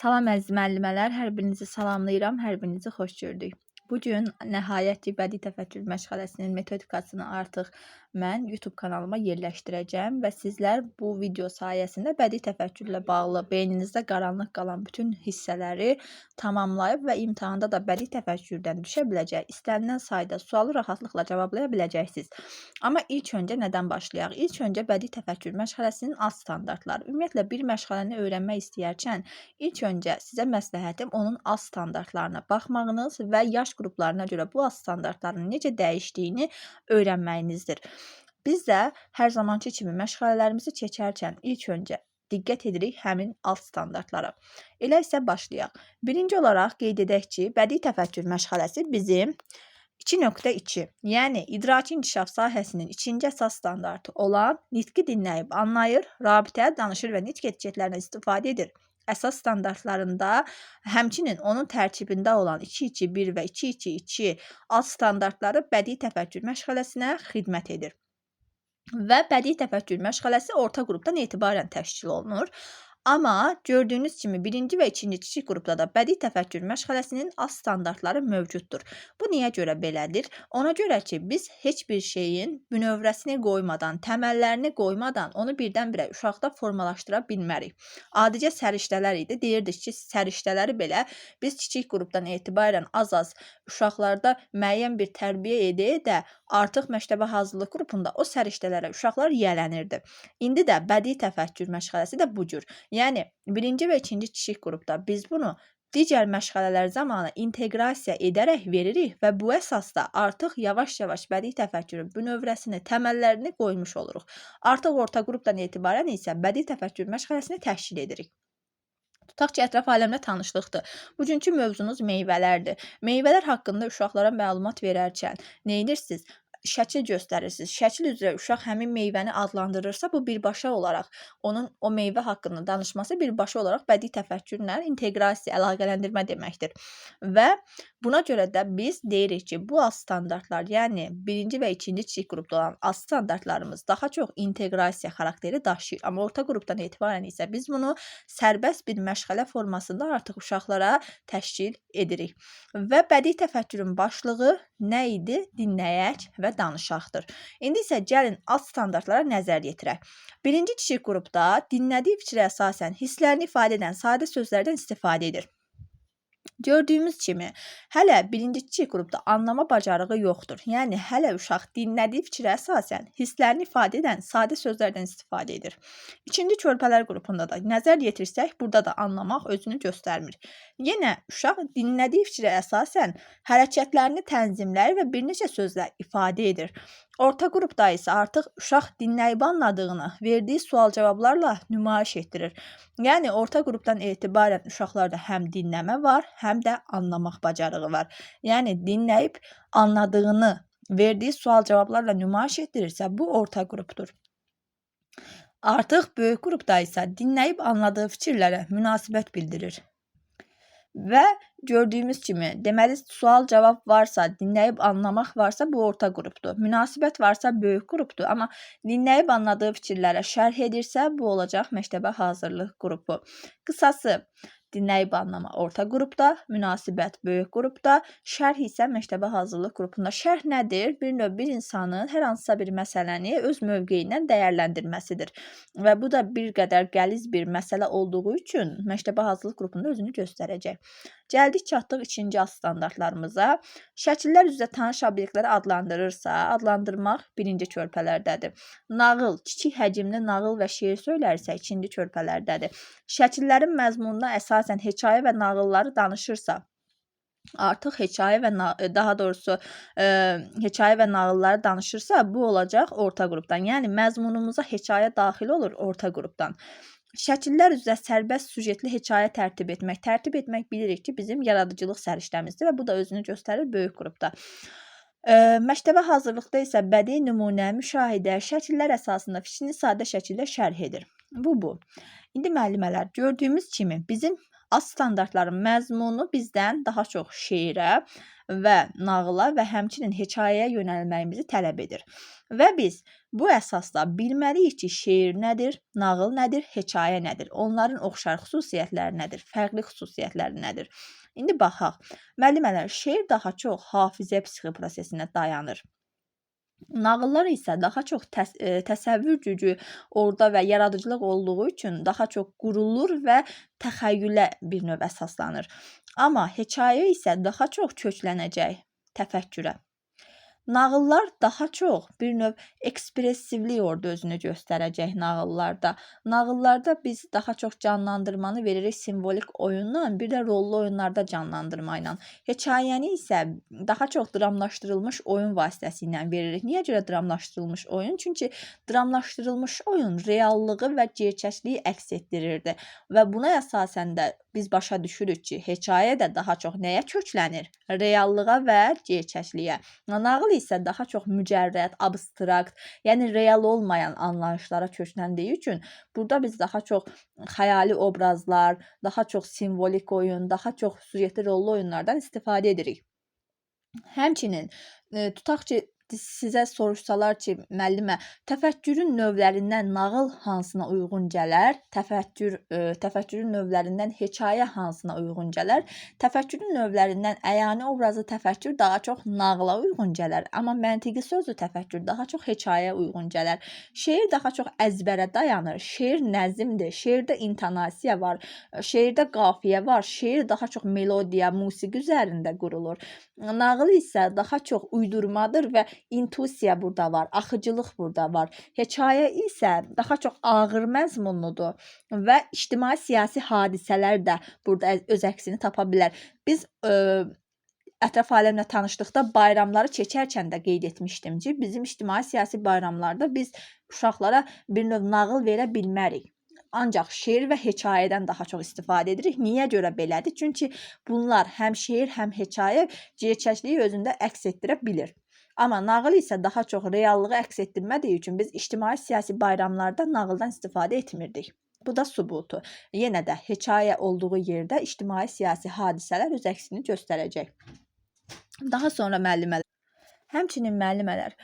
Salam əziz müəllimələr, hər birinizi salamlayıram, hər birinizi xoş gördük. Bu gün nəhayət ki, bədii təfəkkür məşğələsinin metodikasını artıq mən YouTube kanalıma yerləşdirəcəm və sizlər bu video sayəsində bədii təfəkkürlə bağlı beyninizdə qaranlıq qalan bütün hissələri tamamlayıb və imtahanda da bədii təfəkkürdən düşə biləcək, istənilən sayda sualı rahatlıqla cavablaya biləcəksiniz. Amma ilk öncə nədən başlayaq? İlk öncə bədii təfəkkür məşğələsinin alt standartları. Ümumiyyətlə, bir məşğələni öyrənmək istəyərkən İlk öncə sizə məsləhətim onun alt standartlarına baxmağınız və yaş qruplarına görə bu alt standartların necə dəyişdiyini öyrənməyinizdir. Biz də hər zamanki kimi məşğələlərimizi keçərkən ilk öncə diqqət edirik həmin alt standartlara. Elə isə başlayaq. Birinci olaraq qeyd edək ki, bədii təfəkkür məşğələsi bizim 2.2, yəni idraki inkişaf sahəsinin ikinci əsas standartı olan nitqi dinləyib anlayır, rabitə, danışır və nitq etiketlərindən istifadə edir. Əsas standartlarında həmçinin onun tərkibində olan 2.2.1 və 2.2.2 alt standartları bədii təfəkkür məşğələsinə xidmət edir. Və bədii təfəkkür məşğələsi orta qrupdan etibarən təşkil olunur. Amma gördüyünüz kimi birinci və ikinci kiçik qrupda da bədii təfəkkür məşğələsinin alt standartları mövcuddur. Bu niyə görə belədir? Ona görə ki, biz heç bir şeyin bünövrəsini qoymadan, təməllərini qoymadan onu birdən-birə uşaqda formalaşdıra bilmərik. Adicə səriştələr idi. Deyirdik ki, səriştələri belə biz kiçik qrupdan etibarən az-az uşaqlarda müəyyən bir tərbiyə edə artıq məktəbə hazırlıq qrupunda o səriştələrə uşaqlar yiyələnirdi. İndi də bədii təfəkkür məşğələsi də bu cür. Yəni, birinci və ikinci kiçik qrupda biz bunu digər məşğələlər zamanı inteqrasiya edərək veririk və bu əsasda artıq yavaş-yavaş bədii təfəkkürün bünövrəsini, təməllərini qoymuş oluruq. Artıq orta qrupdan etibarən isə bədii təfəkkür məşğələsini təşkil edirik. Tutaq ki, ətraf aləmlə tanışlıqdır. Bugünkü mövzunuz meyvələrdir. Meyvələr haqqında uşaqlara məlumat verərkən nə edirsiniz? Şəkil göstərirsiniz. Şəkil üzrə uşaq həmin meyvəni adlandırırsa, bu birbaşa olaraq onun o meyvə haqqında danışması birbaşa olaraq bədii təfəkkürlə inteqrasiya, əlaqələndirmə deməkdir. Və buna görə də biz deyirik ki, bu alt standartlar, yəni birinci və ikinci kiçik qrupda olan alt standartlarımız daha çox inteqrasiya xarakteri daşıyır. Amma orta qrupdan etibarən isə biz bunu sərbəst bir məşğələ formasında artıq uşaqlara təşkil edirik. Və bədii təfəkkürün başlığı nə idi? Dinləyək və danışaqdır. İndi isə gəlin alt standartlara nəzər yetirək. Birinci kiçik qrupda dinlədiyi fikrə əsasən hisslərini ifadə edən sadə sözlərdən istifadə edir. Gördüyümüz kimi, hələ birinci kiçik qrupda anlama bacarığı yoxdur. Yəni, hələ uşaq dinlədiyi fikrə əsasən hisslərini ifadə edən sadə sözlərdən istifadə edir. İkinci körpələr qrupunda da nəzər yetirsək, burada da anlamaq özünü göstərmir. Yenə uşaq dinlədiyi fikrə əsasən hərəkətlərini tənzimləyir və bir neçə sözlər ifadə edir. Orta qrupda isə artıq uşaq dinləyib anladığını verdiyi sual-cavablarla nümayiş etdirir. Yəni, orta qrupdan etibarən uşaqlarda həm dinləmə var, həm də anlamaq bacarığı var. Yəni, dinləyib anladığını verdiyi sual-cavablarla nümayiş etdirirsə, bu orta qrupdur. Artıq böyük qrupda isə dinləyib anladığı fikirlərə münasibət bildirir. Və gördüyümüz kimi, deməli, sual-cavab varsa, dinləyib anlamaq varsa, bu orta qrupdur. Münasibət varsa, böyük qrupdur. Amma dinləyib anladığı fikirlərə şərh edirsə, bu olacaq məktəbə hazırlıq qrupu. Qısası, dinləyib anlama orta qrupda, münasibət böyük qrupda, şərh isə məktəbə hazırlıq qrupunda. Şərh nədir? Bir növ bir insanın hər hansısa bir məsələni öz mövqeyindən dəyərləndirməsidir. Və bu da bir qədər qəliz bir məsələ olduğu üçün məktəbə hazırlıq qrupunda özünü göstərəcək. Gəldik, çatdıq ikinci alt standartlarımıza. Şəkillər üzrə tanış obyektləri adlandırırsa, adlandırmaq birinci körpələrdədir. Nağıl, kiçik həcmli nağıl və şeir söylərsə, ikinci körpələrdədir. Şəkillərin məzmununa əsasən hekayə və nağılları danışırsa, artıq hekayə və nağılları danışırsa, bu olacaq orta qrupdan. Yəni, məzmunumuza hekayə daxil olur orta qrupdan. Şəkillər üzrə sərbəst sujetli hekayə tərtib etmək. Tərtib etmək bilirik ki, bizim yaradıcılıq səriştəmizdir və bu da özünü göstərir böyük qrupda. Məktəbə hazırlıqda isə bədii nümunə, müşahidə, şəkillər əsasında fikrini sadə şəkildə şərh edir. Bu. İndi müəllimələr, gördüyümüz kimi bizim alt standartların məzmunu bizdən daha çox şeirə və nağıla və həmçinin hekayəyə yönəlməyimizi tələb edir. Və biz Bu əsasda bilməliyik ki, şeir nədir, nağıl nədir, hekayə nədir, onların oxşar xüsusiyyətləri nədir, fərqli xüsusiyyətləri nədir. İndi baxaq. Müəllimələr, şeir daha çox hafizə psixi prosesinə dayanır. Nağıllar isə daha çox təsəvvür gücü orada və yaradıcılıq olduğu üçün daha çox qurulur və təxəyyülə bir növ əsaslanır. Amma hekayə isə daha çox köklənəcək təfəkkürə. Nağıllar daha çox bir növ ekspressivlik orada özünü göstərəcək nağıllarda. Nağıllarda biz daha çox canlandırmanı veririk simvolik oyunla, bir də rollu oyunlarda canlandırma ilə. Hekayəni isə daha çox dramlaşdırılmış oyun vasitəsilə veririk. Niyə görə dramlaşdırılmış oyun? Çünki dramlaşdırılmış oyun reallığı və gerçəkliyi əks etdirirdi və buna əsasən də biz başa düşürük ki, hekayə də daha çox nəyə köklənir? Reallığa və gerçəkliyə. Nağıl isə daha çox mücərrəd, abstrakt, yəni real olmayan anlayışlara kökləndiyi üçün burada biz daha çox xəyali obrazlar, daha çox simvolik oyun, daha çox süjetli rollu oyunlardan istifadə edirik. Həmçinin tutaq ki, sizə soruşsalar ki, müəllimə, təfəkkürün növlərindən nağıl hansına uyğun gələr? Təfəkkürün növlərindən hekayə hansına uyğun gələr? Təfəkkürün növlərindən əyani obrazı təfəkkür daha çox nağıla uyğun gələr, amma məntiqi sözlü təfəkkür daha çox hekayəyə uyğun gələr. Şeir daha çox əzbərə dayanır. Şeir nəzmdir. Şeirdə intonasiya var, şeirdə qafiyə var. Şeir daha çox melodiya, musiqi üzərində qurulur. Nağıl isə daha çox uydurmadır və intuisiya burada var, axıcılıq burada var. Hekayə isə daha çox ağır məzmunludur və ictimai-siyasi hadisələr də burada öz əksini tapa bilər. Biz ətraf aləmlə tanışdıqda bayramları keçərkən də qeyd etmişdim ki, bizim ictimai-siyasi bayramlarda biz uşaqlara bir növ nağıl verə bilmərik. Ancaq şeir və hekayədən daha çox istifadə edirik. Niyə görə belədir? Çünki bunlar həm şeir, həm hekayə gerçəkliyi özündə əks etdirə bilir. Amma nağıl isə daha çox reallığı əks etdirmədiyi üçün biz ictimai-siyasi bayramlarda nağıldan istifadə etmirdik. Bu da sübutu. Yenə də hekayə olduğu yerdə ictimai-siyasi hadisələr öz əksini göstərəcək. Daha sonra müəllimələr. Həmçinin müəllimələr,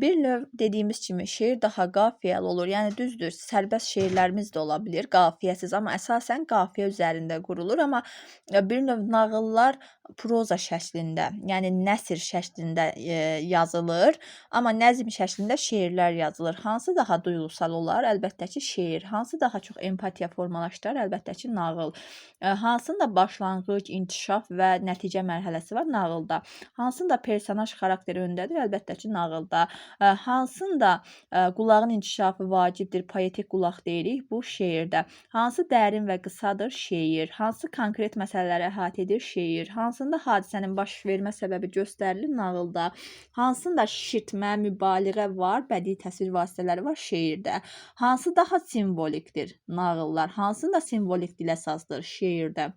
bir növ dediyimiz kimi şeir daha qafiyəli olur. Yəni düzdür, sərbəst şeirlərimiz də ola bilir, qafiyəsiz, amma əsasən qafiyə üzərində qurulur. Amma bir növ nağıllar proza şəklində, yəni nəsr şəklində yazılır, amma nəzm şəklində şeirlər yazılır. Hansı daha duyğusal olar? Əlbəttə ki, şeir. Hansı daha çox empatiya formalaşdırır? Əlbəttə ki, nağıl. Hansında başlanğıc, inkişaf və nəticə mərhələsi var? Nağılda. Hansında personaj xarakteri öndədir? Əlbəttə ki, nağılda. Hansında qulağın inkişafı vacibdir, poetik qulaq deyirik? Bu şeirdə. Hansı dərin və qısadır? Şeir. Hansı konkret məsələləri əhatə edir? Şeir. Hansında hadisənin baş vermə səbəbi göstərilir? Nağılda. Hansında şişirtmə, mübaliğə var, bədii təsvir vasitələri var? Şeirdə. Hansı daha simvolikdir? Nağıllar. Hansında simvolik dil əsasdır? Şeirdə.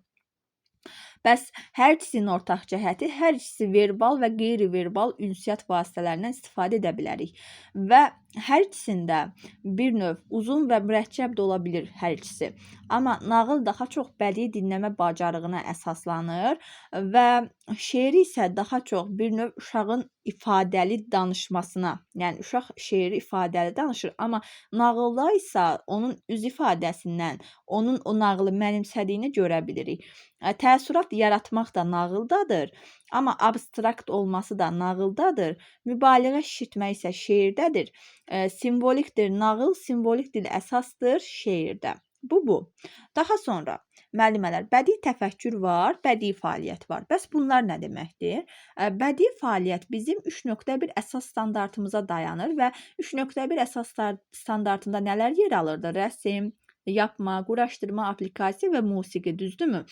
Bəs hər ikisinin ortaq cəhəti, hər ikisi verbal və qeyri-verbal ünsiyyət vasitələrindən istifadə edə bilərik. Və hər ikisində bir növ uzun və mürəkkəb də ola bilir hər ikisi. Amma nağıl daha çox bədii dinləmə bacarığına əsaslanır və şeiri isə daha çox bir növ uşağın ifadəli danışmasına, yəni uşaq şeiri ifadəli danışır, amma nağılda isə onun üz ifadəsindən, onun o nağılı mənimsədiyini görə bilirik. Təəssürat yaratmaq da nağıldadır, amma abstrakt olması da nağıldadır. Mübaliğə şişirtmək isə şeirdədir. Simvolikdir nağıl, simvolik dil əsasdır şeirdə. Bu. Daha sonra müəllimələr, bədii təfəkkür var, bədii fəaliyyət var. Bəs bunlar nə deməkdir? Bədii fəaliyyət bizim 3.1 əsas standartımıza dayanır və 3.1 əsas standartında nələr yer alırdı? Rəsm, yapma, quraşdırma, aplikasiya və musiqi, düzdürmü?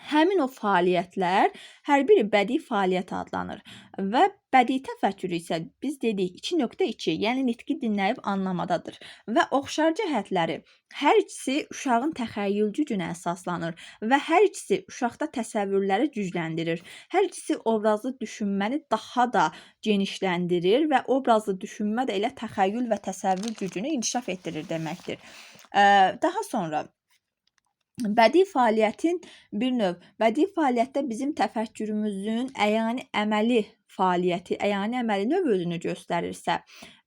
Həmin o fəaliyyətlər hər biri bədii fəaliyyət adlanır və bədii təfəkkür isə biz dedik 2.2, yəni nitqi dinləyib anlamadadır və oxşar cəhətləri hər ikisi uşağın təxəyyül gücünə əsaslanır və hər ikisi uşaqda təsəvvürləri gücləndirir. Hər ikisi obrazlı düşünməni daha da genişləndirir və obrazlı düşünmə də elə təxəyyül və təsəvvür gücünü inkişaf etdirir deməkdir. Daha sonra bədii fəaliyyətin bir növ, bədii fəaliyyətdə bizim təfəkkürümüzün əyani əməli fəaliyyəti, əyani əməli növ özünü göstərirsə,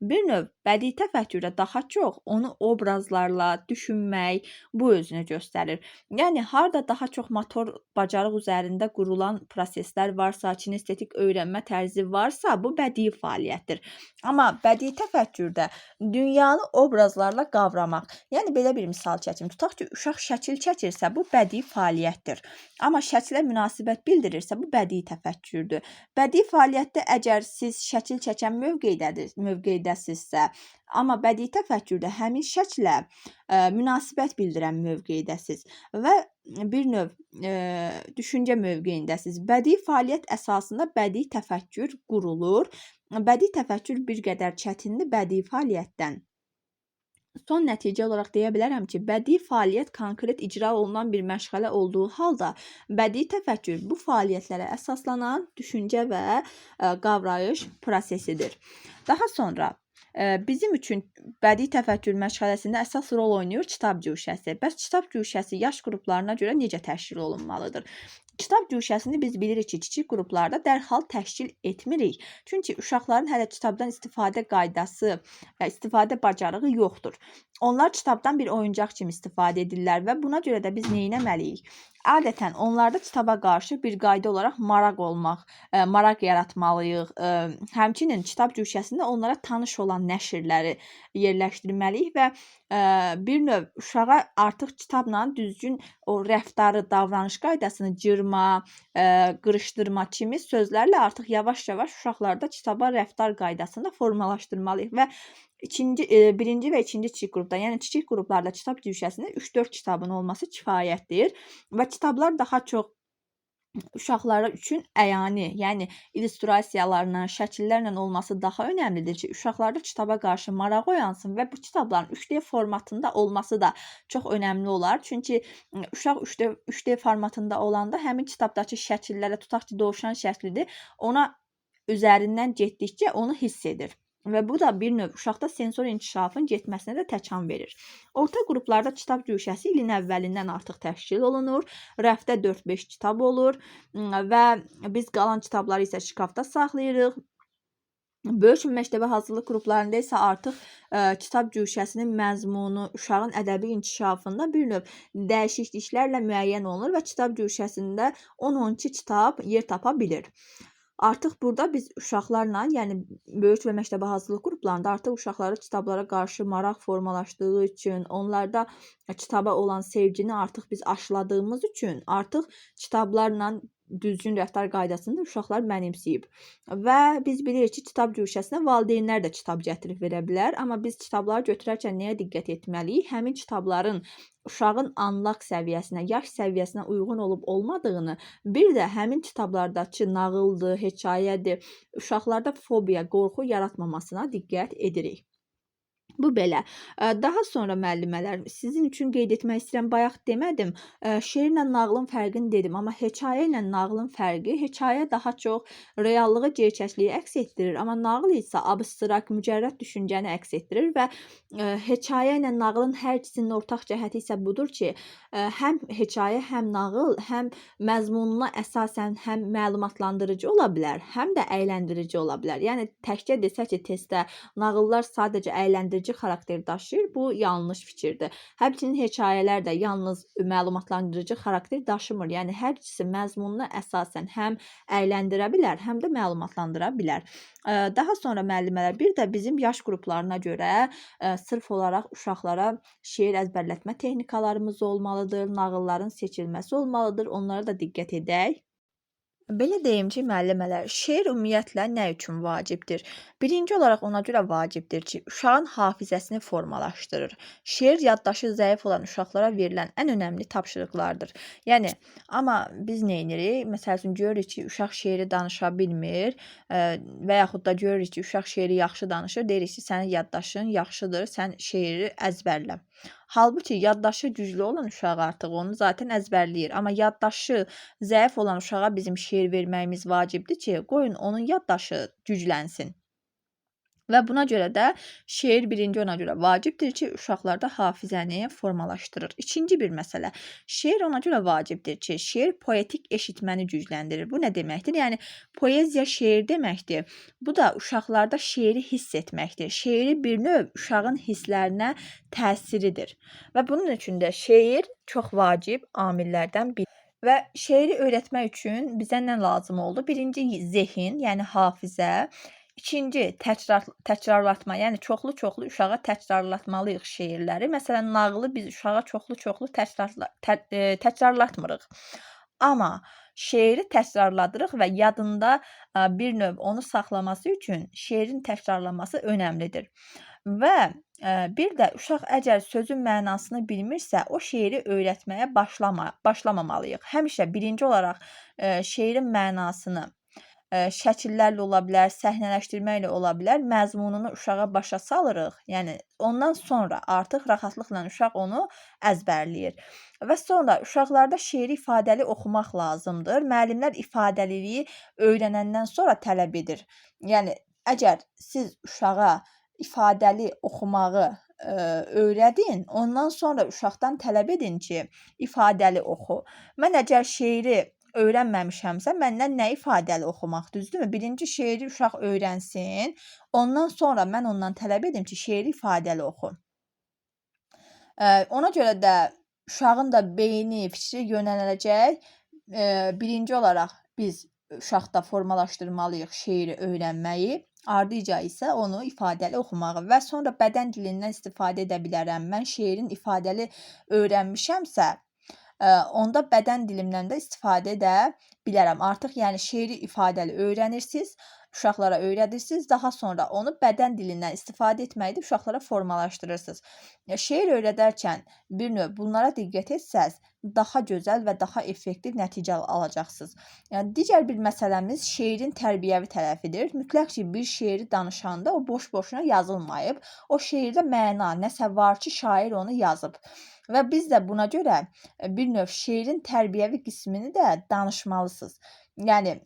Bir növ bədii təfəkkürdə daha çox onu obrazlarla düşünmək bu özünü göstərir. Yəni harda daha çox motor bacarıq üzərində qurulan proseslər varsa, kinestetik öyrənmə tərzi varsa, bu bədii fəaliyyətdir. Amma bədii təfəkkürdə dünyanı obrazlarla qavramaq. Yəni belə bir misal çəkim. Tutaq ki, uşaq şəkil çəkirsə, bu bədii fəaliyyətdir. Amma şəklə münasibət bildirirsə, bu bədii təfəkkürdür. Bədii fəaliyyətdə əgər siz şəkil çəkən mövqeyidəsinizsə, amma bədii təfəkkürdə həmin şəklə münasibət bildirən mövqeyidəsiz və bir növ düşüncə mövqeyindəsiz. Bədii fəaliyyət əsasında bədii təfəkkür qurulur. Bədii təfəkkür bir qədər çətindir bədii fəaliyyətdən. Son nəticə olaraq deyə bilərəm ki, bədii fəaliyyət konkret icra olunan bir məşğələ olduğu halda, bədii təfəkkür bu fəaliyyətlərə əsaslanan düşüncə və qavrayış prosesidir. Daha sonra bizim üçün bədii təfəkkür məşğələsində əsas rol oynayır kitab güşəsi. Bəs kitab güşəsi yaş qruplarına görə necə təşkil olunmalıdır? Kitab güşəsini biz bilirik ki, kiçik qruplarda dərhal təşkil etmirik. Çünki uşaqların hələ kitabdan istifadə qaydası, istifadə bacarığı yoxdur. Onlar kitabdan bir oyuncaq kimi istifadə edirlər və buna görə də biz nə etməliyik? Adətən onlarda kitaba qarşı bir qayda olaraq maraq yaratmalıyıq. Həmçinin kitab güşəsində onlara tanış olan nəşrləri yerləşdirməliyik və bir növ uşağa artıq kitabla düzgün o rəftarı, davranış qaydasını cırma, qırışdırma kimi sözlərlə artıq yavaş-yavaş uşaqlarda kitaba rəftar qaydasını formalaşdırmalıyıq və birinci və ikinci kiçik qrupda, yəni kiçik qruplarda kitab güşəsində 3-4 kitabın olması kifayətdir və kitablar daha çox uşaqlar üçün əyani, yəni illüstrasiyalarla, şəkillərlə olması daha önəmlidir ki, uşaqlarda kitaba qarşı maraq oyansın və bu kitabların 3D formatında olması da çox önəmli olar. Çünki uşaq 3D formatında olanda həmin kitabdakı şəkillərə, tutaq ki, dovşan şəklidir, ona üzərindən getdikcə onu hiss edir. Və bu da bir növ uşaqda sensor inkişafın getməsinə də təkan verir. Orta qruplarda kitab güşəsi ilin əvvəlindən artıq təşkil olunur. Rəfdə 4-5 kitab olur və biz qalan kitabları isə şkafda saxlayırıq. Böyük məktəbə hazırlıq qruplarında isə artıq kitab güşəsinin məzmunu uşağın ədəbi inkişafında bir növ dəyişikliklərlə müəyyən olunur və kitab güşəsində 10-12 kitab yer tapa bilir. Artıq burada biz uşaqlarla, yəni böyük və məktəbə hazırlıq qruplarında artıq uşaqları kitablara qarşı maraq formalaşdığı üçün, onlarda kitaba olan sevgini artıq biz aşıladığımız üçün artıq kitablarla düzgün rəftar qaydasını uşaqlar mənimsəyib. Və biz bilirik ki, kitab güşəsinə valideynlər də kitab gətirib verə bilər, amma biz kitabları götürərkən nəyə diqqət etməliyik? Həmin kitabların uşağın anlaq səviyyəsinə, yaş səviyyəsinə uyğun olub-olmadığını, bir də həmin kitablardakı nağıldır, hekayədir, uşaqlarda fobiya, qorxu yaratmamasına diqqət edirik. Bu belə. Daha sonra müəllimələr, sizin üçün qeyd etmək istəyirəm, bayaq demədim, şeirlə nağılın fərqini dedim, amma hekayə ilə nağılın fərqi, hekayə daha çox reallığı, gerçəkliyi əks etdirir, amma nağıl isə abstrakt, mücərrəd düşüncəni əks etdirir və hekayə ilə nağılın hər ikisinin ortaq cəhəti isə budur ki, həm hekayə, həm nağıl, həm məzmununa əsasən həm məlumatlandırıcı ola bilər, həm də əyləndirici ola bilər. Yəni təkcə desə ki, testdə nağıllar sadəcə əyləndirici xarakter daşıyır, bu yanlış fikirdir. Həmçinin hekayələr də yalnız məlumatlandırıcı xarakter daşımır. Yəni hər ikisi məzmununa əsasən həm əyləndirə bilər, həm də məlumatlandıra bilər. Daha sonra müəllimələr, bir də bizim yaş qruplarına görə sırf olaraq uşaqlara şeir əzbərlətmə texnikalarımız olmalıdır, nağılların seçilməsi olmalıdır, onlara da diqqət edək. Belə deyim ki, müəllimələr, şeir ümumiyyətlə nə üçün vacibdir? Birinci olaraq ona görə vacibdir ki, uşağın hafizəsini formalaşdırır. Şeir yaddaşı zəif olan uşaqlara verilən ən önəmli tapşırıqlardır. Yəni, amma biz nə edirik? Məsəl üçün, görürük ki, uşaq şeiri danışa bilmir və yaxud da görürük ki, uşaq şeiri yaxşı danışır, deyirik ki, sənin yaddaşın yaxşıdır, sən şeiri əzbərlə. Halbuki yaddaşı güclü olan uşaq artıq onu zaten əzbərləyir. Amma yaddaşı zəif olan uşağa bizim şeir verməyimiz vacibdir ki, qoyun onun yaddaşı güclənsin. Və buna görə də şeir birinci ona görə vacibdir ki, uşaqlarda hafizəni formalaşdırır. İkinci bir məsələ, şeir ona görə vacibdir ki, şeir poetik eşitməni gücləndirir. Bu nə deməkdir? Yəni poeziya şeir deməkdir. Bu da uşaqlarda şeiri hiss etməkdir. Şeiri bir növ uşağın hisslərinə təsiridir. Və bunun üçün də şeir çox vacib amillərdən biridir. Və şeiri öyrətmək üçün bizə nə lazım oldu? Birinci zehin, yəni hafizə. İkinci təkrarlatma, yəni çoxlu-çoxlu uşağa təkrarlatmalıyıq şeirləri. Məsələn, nağılı biz uşağa çoxlu-çoxlu təkrarlatmırıq. Amma şeiri təkrarladırıq və yadında bir növ onu saxlaması üçün şeirin təkrarlanması önəmlidir. Və bir də uşaq əgər sözün mənasını bilmirsə, o şeiri öyrətməyə başlamamalıyıq. Həmişə birinci olaraq şeirin mənasını şəkillərlə ola bilər, səhnələşdirməklə ola bilər, məzmununu uşağa başa salırıq. Yəni ondan sonra artıq rahatlıqla uşaq onu əzbərləyir. Və sonra uşaqlarda şeiri ifadəli oxumaq lazımdır. Müəllimlər ifadəliliyi öyrənəndən sonra tələb edir. Yəni əgər siz uşağa ifadəli oxumağı öyrədin, ondan sonra uşaqdan tələb edin ki, ifadəli oxu. Mən əgər şeiri öyrənməmişəmsə, məndən nə ifadəli oxumaq, düzdürmü? Birinci şeiri uşaq öyrənsin, ondan sonra mən ondan tələb edim ki, şeiri ifadəli oxu. Ona görə də uşağın da beyni, fikri yönələcək. Birinci olaraq biz uşaqda formalaşdırmalıyıq şeiri öyrənməyi. Ardıca isə onu ifadəli oxumağı və sonra bədən dilindən istifadə edə bilərəm. Mən şeirin ifadəli öyrənmişəmsə, onda bədən dilimdən də istifadə edə bilərəm. Artıq yəni şeiri ifadəli öyrənirsiniz, uşaqlara öyrədirsiniz, daha sonra onu bədən dilindən istifadə etməkdə uşaqlara formalaşdırırsınız. Şeir öyrədərkən bir növ bunlara diqqət etsəz, daha gözəl və daha effektiv nəticə alacaqsınız. Yəni digər bir məsələmiz şeirin tərbiyəvi tərəfidir. Mütləq ki, bir şeiri danışanda o boş-boşuna yazılmayıb. O şeirdə məna, nəsə var ki, şair onu yazıb. Və biz də buna görə bir növ şeirin tərbiyəvi qismini də danışmalısınız. Yəni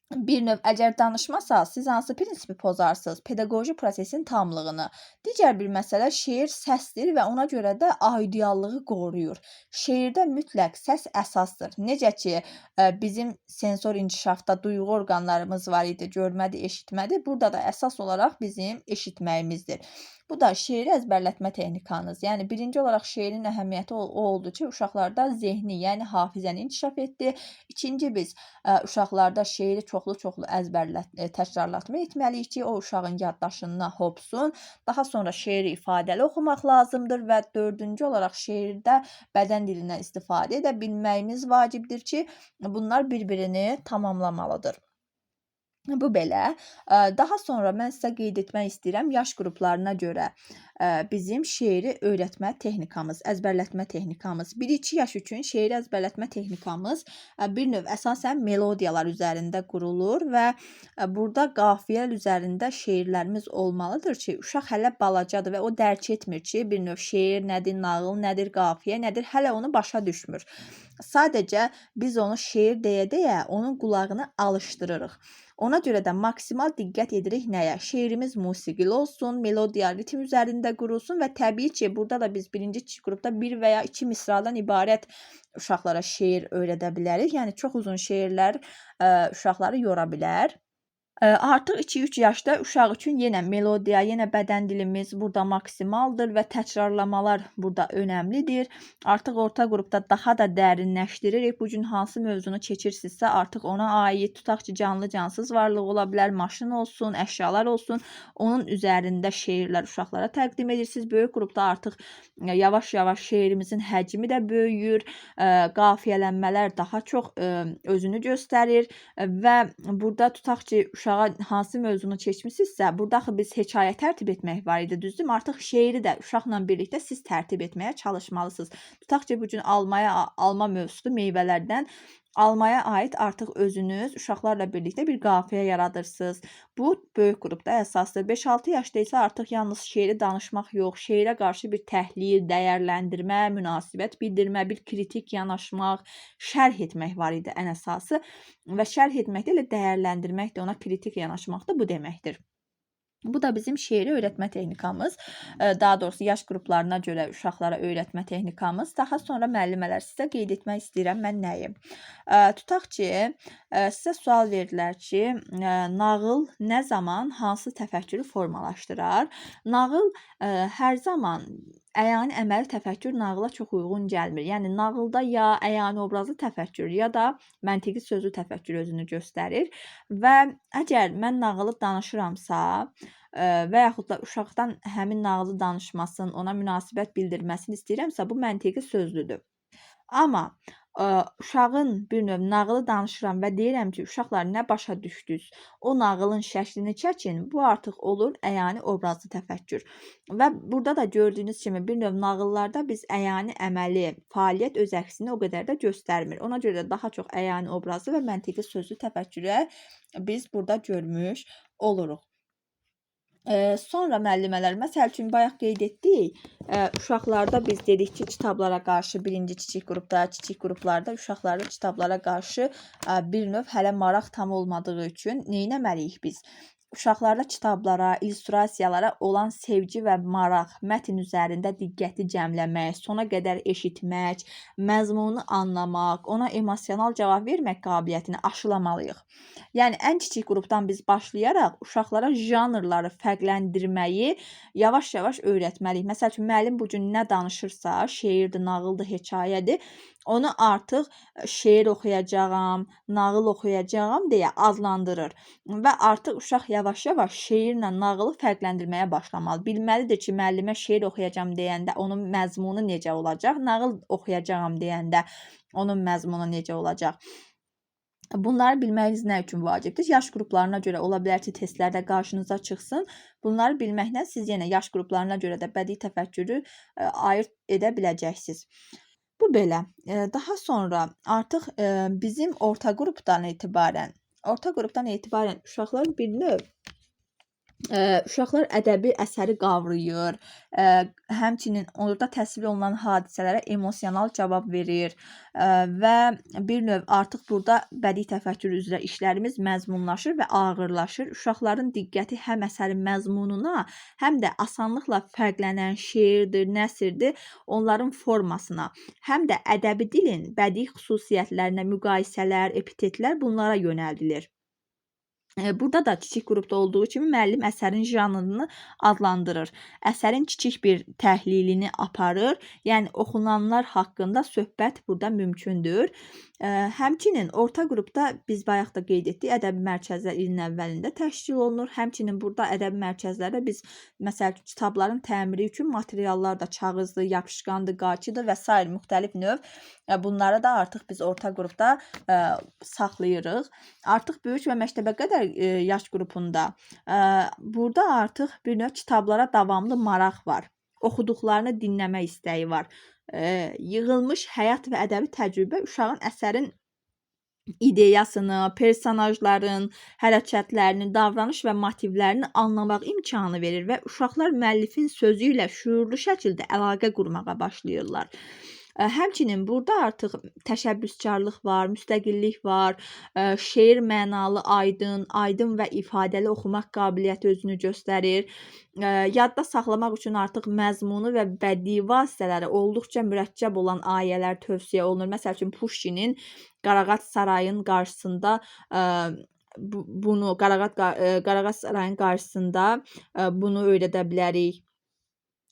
bir növ əgər danışmasaz, siz hansı prinsipi pozarsınız? Pedaqoji prosesin tamlığını. Digər bir məsələ şeir səsdir və ona görə də aidiallığı qoruyur. Şeirdə mütləq səs əsasdır. Necə ki, bizim sensor inkişafda duyğu orqanlarımız var idi, görmədi, eşitmədi. Burada da əsas olaraq bizim eşitməyimizdir. Bu da şeiri əzbərlətmə texnikanız. Yəni birinci olaraq şeirin əhəmiyyəti o oldu ki, uşaqlarda zehni, yəni hafizəni inkişaf etdi. İkinci biz uşaqlarda şeiri çoxlu-çoxlu təkrarlatma etməliyik ki, o uşağın yaddaşına hopsun. Daha sonra şeiri ifadəli oxumaq lazımdır və dördüncü olaraq şeirdə bədən dilindən istifadə edə bilməyimiz vacibdir ki, bunlar bir-birini tamamlamalıdır. Bu belə. Daha sonra mən sizə qeyd etmək istəyirəm, yaş qruplarına görə bizim şeiri öyrətmə texnikamız, əzbərlətmə texnikamız. 1-2 yaş üçün şeiri əzbərlətmə texnikamız bir növ əsasən melodiyalar üzərində qurulur və burada qafiyələr üzərində şeirlərimiz olmalıdır ki, uşaq hələ balacadır və o dərk etmir ki, bir növ şeir nədir, nağıl nədir, qafiyə nədir, hələ onu başa düşmür. Sadəcə biz onu şeir deyə-deyə onun qulağını alışdırırıq. Ona görə də maksimal diqqət edirik nəyə? Şeirimiz musiqili olsun, melodiya, ritm üzərində qurulsun və təbii ki, burada da biz birinci qrupda 1 və ya 2 misradan ibarət uşaqlara şeir öyrədə bilərik. Yəni çox uzun şeirlər uşaqları yora bilər. Artıq 2-3 yaşda uşaq üçün yenə melodiya, yenə bədən dilimiz burada maksimaldır və təkrarlamalar burada önəmlidir. Artıq orta qrupda daha da dərinləşdiririk. Bu gün hansı mövzunu keçirsinizsə, artıq ona aid, tutaq ki, canlı-cansız varlıq ola bilər, maşın olsun, əşyalar olsun. Onun üzərində şeirlər uşaqlara təqdim edirsiniz. Böyük qrupda artıq yavaş-yavaş şeirimizin həcmi də böyüyür, qafiyələnmələr daha çox özünü göstərir və burada tutaq ki, uşağa hansı mövzunu keçmisinizsə, burada axı biz hekayə tərtib etmək var idi, düzdürmü? Artıq şeiri də uşaqla birlikdə siz tərtib etməyə çalışmalısınız. Tutaq ki, bu gün alma mövzusu meyvələrdən almaya aid artıq özünüz uşaqlarla birlikdə bir qafiyə yaradırsınız. Bu böyük qrupda əsasdır. 5-6 yaşda isə artıq yalnız şeiri danışmaq yox, şeirə qarşı bir təhlil, dəyərləndirmə, münasibət bildirmə, bir kritik yanaşmaq, şərh etmək var idi ən əsası və şərh etmək də elə dəyərləndirmək də, ona kritik yanaşmaq da bu deməkdir. Bu da bizim şeiri öyrətmə texnikamız. Daha doğrusu yaş qruplarına görə uşaqlara öyrətmə texnikamız. Daha sonra müəllimələr, sizə qeyd etmək istəyirəm mən nəyi? Tutaq ki, sizə sual verdilər ki, nağıl nə zaman hansı təfəkkürü formalaşdırar? Nağıl hər zaman əyani əməli təfəkkür nağıla çox uyğun gəlmir. Yəni nağılda ya əyani obrazlı təfəkkür, ya da məntiqi sözlü təfəkkür özünü göstərir və əgər mən nağılı danışıramsa, və yaxud da uşaqdan həmin nağılı danışmasını, ona münasibət bildirməsini istəyirəmsə, bu məntiqi sözlüdür. Amma uşağın bir növ nağılı danışıram və deyirəm ki, uşaqlar nə başa düşdünüz, o nağılın şəklini çəkin, bu artıq olur əyani obrazlı təfəkkür. Və burada da gördüyünüz kimi bir növ nağıllarda biz əyani əməli fəaliyyət öz əksini o qədər də göstərmir. Ona görə də daha çox əyani obrazlı və məntiqi sözlü təfəkkürə biz burada görmüş oluruq. Sonra müəllimələr, məsəl üçün bayaq qeyd etdik, uşaqlarda biz dedik ki, kitablara qarşı birinci kiçik qrupda, kiçik qruplarda uşaqlarda kitablara qarşı bir növ hələ maraq tam olmadığı üçün neynəməliyik biz? Uşaqlarda kitablara, illüstrasiyalara olan sevgi və maraq, mətn üzərində diqqəti cəmləmək, sona qədər eşitmək, məzmununu anlamaq, ona emosional cavab vermək qabiliyyətini aşılamalıyıq. Yəni ən kiçik qrupdan biz başlayaraq uşaqlara janrları fərqləndirməyi yavaş-yavaş öyrətməliyik. Məsəl üçün müəllim bu gün nə danışırsa, şeirdir, nağıldır, hekayədir, onu artıq şeir oxuyacağam, nağıl oxuyacağam deyə adlandırır və artıq uşaq yavaş-yavaş şeirlə nağılı fərqləndirməyə başlamalı. Bilməlidir ki, müəllimə şeir oxuyacağam deyəndə onun məzmunu necə olacaq, nağıl oxuyacağam deyəndə onun məzmunu necə olacaq. Bunları bilməyiniz nə üçün vacibdir? Yaş qruplarına görə ola bilər ki, testlərdə qarşınıza çıxsın. Bunları bilməklə siz yenə yaş qruplarına görə də bədii təfəkkürü ayırt edə biləcəksiniz. Bu belə. Daha sonra artıq bizim orta qrupdan etibarən uşaqlar bir növ uşaqlar ədəbi əsəri qavrayır, həmçinin orada təsvir olunan hadisələrə emosional cavab verir və bir növ artıq burada bədii təfəkkür üzrə işlərimiz məzmunlaşır və ağırlaşır. Uşaqların diqqəti həm əsərin məzmununa, həm də asanlıqla fərqlənən şeirdir, nəsrdir, onların formasına, həm də ədəbi dilin bədii xüsusiyyətlərinə müqayisələr, epitetlər bunlara yönəldilir. Burada da kiçik qrupda olduğu kimi müəllim əsərin janrını adlandırır. Əsərin kiçik bir təhlilini aparır. Yəni oxunanlar haqqında söhbət burada mümkündür. Həmçinin orta qrupda biz bayaq da qeyd etdik, ədəbi mərkəzlər ilin əvvəlində təşkil olunur. Həmçinin burada ədəbi mərkəzlərdə biz məsəl üçün kitabların təmiri üçün materiallar da kağızdır, yapışqandır, qaçıdır və s. müxtəlif növ bunları da artıq biz orta qrupda saxlayırıq. Artıq böyük və məktəbə qədər yaş qrupunda burada artıq bir növ kitablara davamlı maraq var. Oxuduqlarını dinləmək istəyi var. Yığılmış həyat və ədəbi təcrübə uşağın əsərin ideyasını, personajların hərəkətlərini, davranış və motivlərini anlamaq imkanı verir və uşaqlar müəllifin sözü ilə şüurlu şəkildə əlaqə qurmağa başlayırlar. Həmçinin burada artıq təşəbbüskarlıq var, müstəqillik var, şeir mənalı, aydın və ifadəli oxumaq qabiliyyəti özünü göstərir. Yadda saxlamaq üçün artıq məzmunu və bədii vasitələri olduqca mürəkkəb olan ayələr tövsiyə olunur. Məsəl üçün Puşkinin Qarağat sarayın qarşısında Qarağat sarayın qarşısında bunu öyrədə bilərik.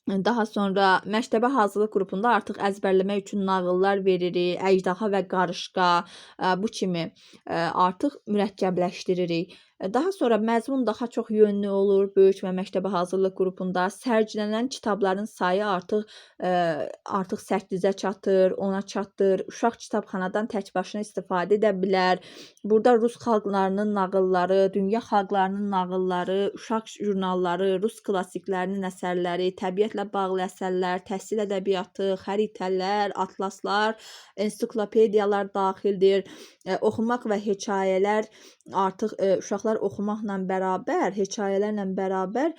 Daha sonra məktəbə hazırlıq qrupunda artıq əzbərləmək üçün nağıllar veririk, əjdaha və qarışqa, bu kimi artıq mürəkkəbləşdiririk. Daha sonra məzmun daha çox yönlü olur böyük və məktəbə hazırlıq qrupunda. Sərgilənən kitabların sayı artıq 8-ə çatır, 10-a çatır. Uşaq kitabxanadan tək başına istifadə edə bilər. Burada rus xalqlarının nağılları, dünya xalqlarının nağılları, uşaq jurnalları, rus klassiklərinin əsərləri, təbiətlə bağlı əsərlər, təhsil ədəbiyyatı, xəritələr, atlaslar, ensiklopediyalar daxildir. Oxumaq və hekayələr artıq uşaqlar uşaqlar oxumaqla bərabər, hekayələrlə bərabər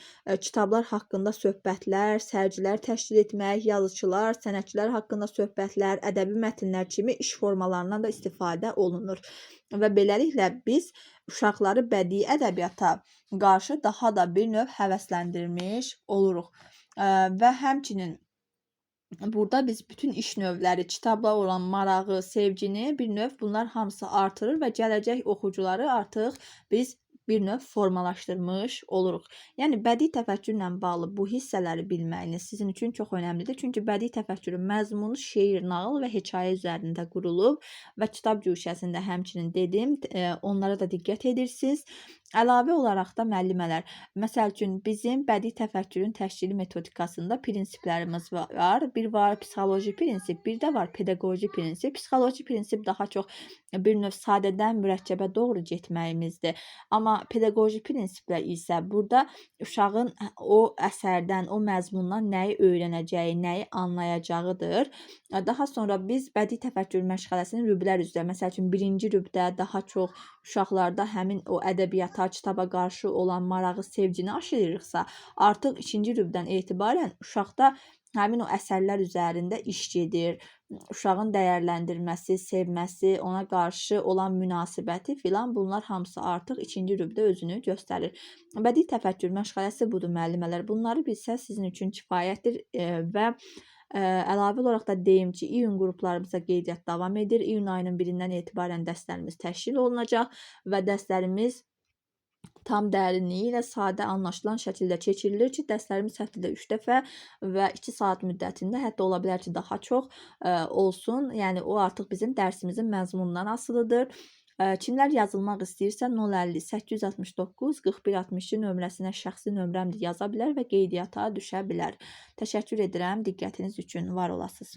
kitablar haqqında söhbətlər, sərgilər təşkil etmək, yazıçılar, sənətçilər haqqında söhbətlər, ədəbi mətnlər kimi iş formalarından da istifadə olunur. Və beləliklə biz uşaqları bədii ədəbiyyata qarşı daha da bir növ həvəsləndirmiş oluruq. Və həmçinin burada biz bütün iş növləri, kitabla olan marağı, sevgini bir növ bunlar hamısı artırır və gələcək oxucuları artıq biz bir növ formalaşdırmış oluruq. Yəni bədii təfəkkürlə bağlı bu hissələri bilməyiniz sizin üçün çox önəmlidir. Çünki bədii təfəkkürün məzmunu şeir, nağıl və hekayə üzərində qurulub və kitab güşəsində həmçinin dedim, onlara da diqqət edirsiniz. Əlavə olaraq da müəllimələr, məsəl üçün bizim bədii təfəkkürün təşkili metodikasında prinsiplərimiz var. Bir var psixoloji prinsip, bir də var pedaqoji prinsip. Psixoloji prinsip daha çox bir növ sadədən mürəkkəbə doğru getməyimizdir. Amma pedaqoji prinsiplər isə burada uşağın o əsərdən, o məzmundan nəyi öyrənəcəyi, nəyi anlayacağıdır. Daha sonra biz bədii təfəkkür məşğələsini rüblər üzrə, məsəl üçün birinci rübdə daha çox uşaqlarda həmin o ədəbiyyata, kitaba qarşı olan marağı, sevgini aşırırıqsa, artıq ikinci rübdən etibarən uşaqda həmin o əsərlər üzərində iş gedir. Uşağın dəyərləndirməsi, sevməsi, ona qarşı olan münasibəti filan bunlar hamısı artıq ikinci rübdə özünü göstərir. Bədii təfəkkür məşğələsi budur müəllimələr. Bunları bilsəz sizin üçün kifayətdir və əlavə olaraq da deyim ki, iyun qruplarımıza qeydiyyat davam edir. İyun ayının 1-dən etibarən dərslərimiz təşkil olunacaq və dərslərimiz tam dərinliyi ilə sadə anlaşılan şəkildə keçirilir ki, dərslərimiz həftədə 3 dəfə və 2 saat müddətində, hətta ola bilər ki, daha çox olsun. Yəni o artıq bizim dərsimizin məzmunundan asılıdır. Kimlər yazılmaq istəyirsə 050 869 41 62 nömrəsinə şəxsi nömrəmdir yaza bilər və qeydiyyata düşə bilər. Təşəkkür edirəm diqqətiniz üçün. Var olasınız.